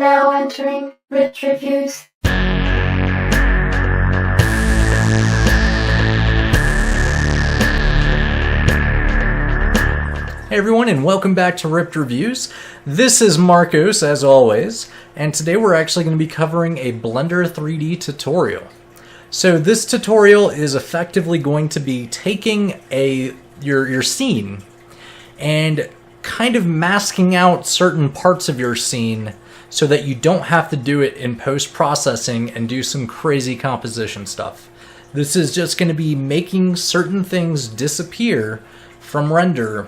Now entering Rich Reviews. Hey everyone, and welcome back to Ripped Reviews. This is Marcos, as always, and today we're actually going to be covering a Blender 3D tutorial. So this tutorial is effectively going to be taking your scene and kind of masking out certain parts of your scene so that you don't have to do it in post-processing and do some crazy composition stuff. This is just going to be making certain things disappear from render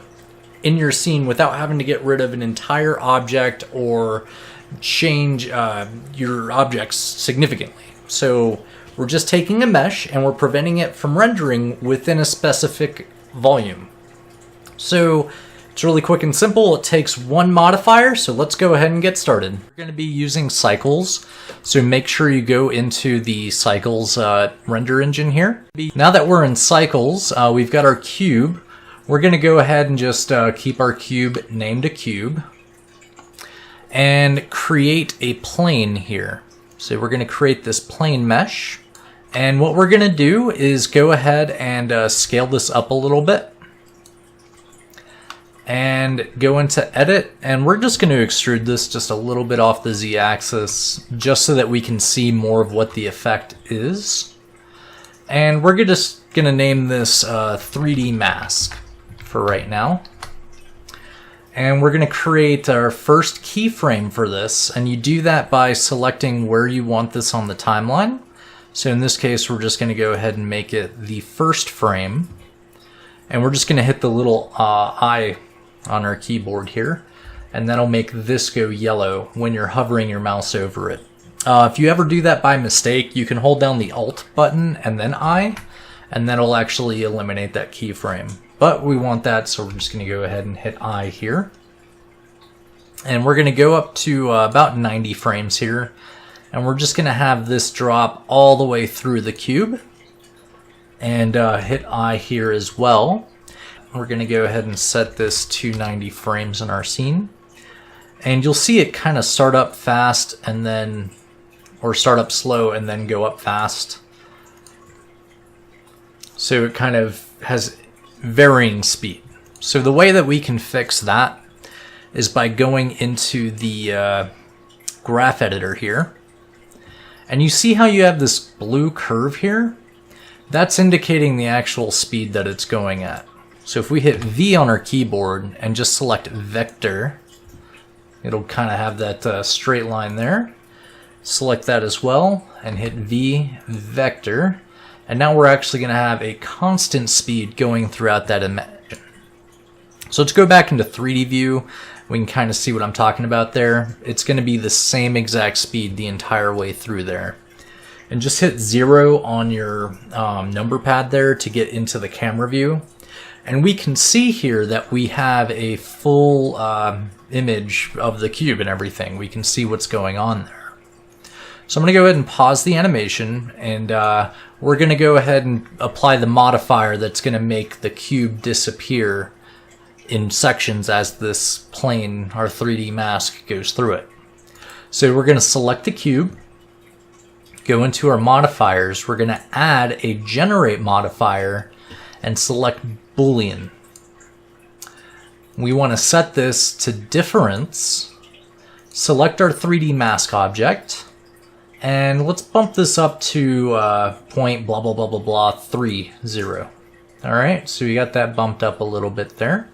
in your scene without having to get rid of an entire object or change your objects significantly. So we're just taking a mesh and we're preventing it from rendering within a specific volume. So it's really quick and simple. It takes one modifier, so let's go ahead and get started. We're going to be using cycles, so make sure you go into the cycles render engine here. Now that we're in cycles, we've got our cube. We're going to go ahead and just keep our cube named a cube and create a plane here. So we're going to create this plane mesh, and what we're going to do is go ahead and scale this up a little bit and go into edit, and we're just going to extrude this just a little bit off the z-axis just so that we can see more of what the effect is. And we're just going to name this 3D mask for right now. And we're going to create our first keyframe for this, and you do that by selecting where you want this on the timeline. So in this case, we're just going to go ahead and make it the first frame, and we're just going to hit the little I on our keyboard here, and that'll make this go yellow when you're hovering your mouse over it. If you ever do that by mistake, you can hold down the Alt button and then I, and that'll actually eliminate that keyframe. But we want that, so we're just going to go ahead and hit I here. And we're going to go up to about 90 frames here, and we're just going to have this drop all the way through the cube, and hit I here as well. We're going to go ahead and set this to 90 frames in our scene. And you'll see it kind of start up fast and then, or start up slow and then go up fast. So it kind of has varying speed. So the way that we can fix that is by going into the graph editor here. And you see how you have this blue curve here? That's indicating the actual speed that it's going at. So if we hit V on our keyboard and just select vector, it'll kind of have that straight line there. Select that as well and hit V vector. And now we're actually going to have a constant speed going throughout that image. So let's go back into 3D view. We can kind of see what I'm talking about there. It's going to be the same exact speed the entire way through there. And just hit 0 on your number pad there to get into the camera view. And we can see here that we have a full image of the cube and everything. We can see what's going on there. So I'm going to go ahead and pause the animation, and we're going to go ahead and apply the modifier that's going to make the cube disappear in sections as this plane, our 3D mask, goes through it. So we're going to select the cube, go into our modifiers, we're going to add a generate modifier, and select Boolean. We want to set this to difference, select our 3D mask object, and let's bump this up to point blah blah blah blah blah 30. Alright, so we got that bumped up a little bit there.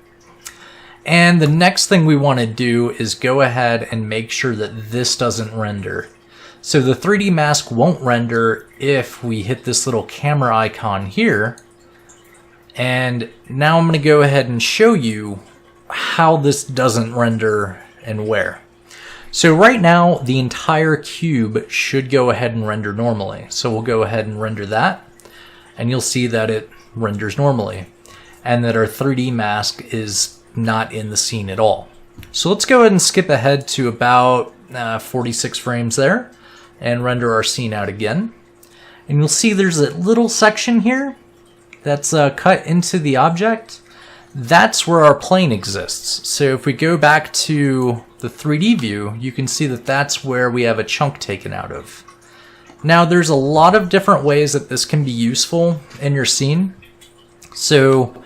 And the next thing we want to do is go ahead and make sure that this doesn't render. So the 3D mask won't render if we hit this little camera icon here. And now I'm going to go ahead and show you how this doesn't render and where. So right now, the entire cube should go ahead and render normally. So we'll go ahead and render that, and you'll see that it renders normally, and that our 3D mask is not in the scene at all. So let's go ahead and skip ahead to about 46 frames there, and render our scene out again. And you'll see there's a little section here that's cut into the object. That's where our plane exists. So if we go back to the 3D view, you can see that that's where we have a chunk taken out of. Now there's a lot of different ways that this can be useful in your scene. So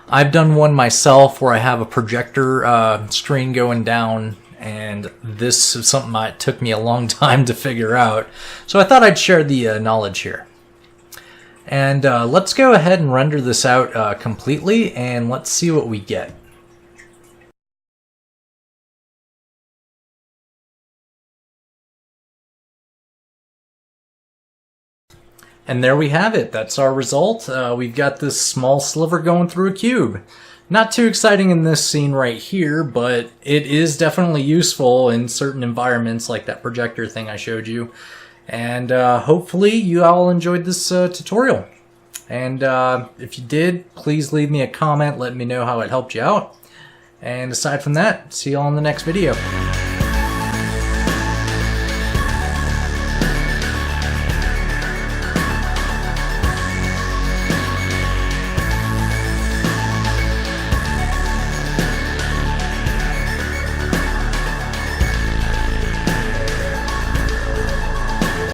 I've done one myself where I have a projector screen going down, and this is something that took me a long time to figure out. So I thought I'd share the knowledge here. And let's go ahead and render this out completely, and let's see what we get. And there we have it. That's our result. We've got this small sliver going through a cube. Not too exciting in this scene right here, but it is definitely useful in certain environments like that projector thing I showed you. And hopefully you all enjoyed this tutorial. And if you did, please leave me a comment. Let me know how it helped you out. And aside from that, see you all in the next video.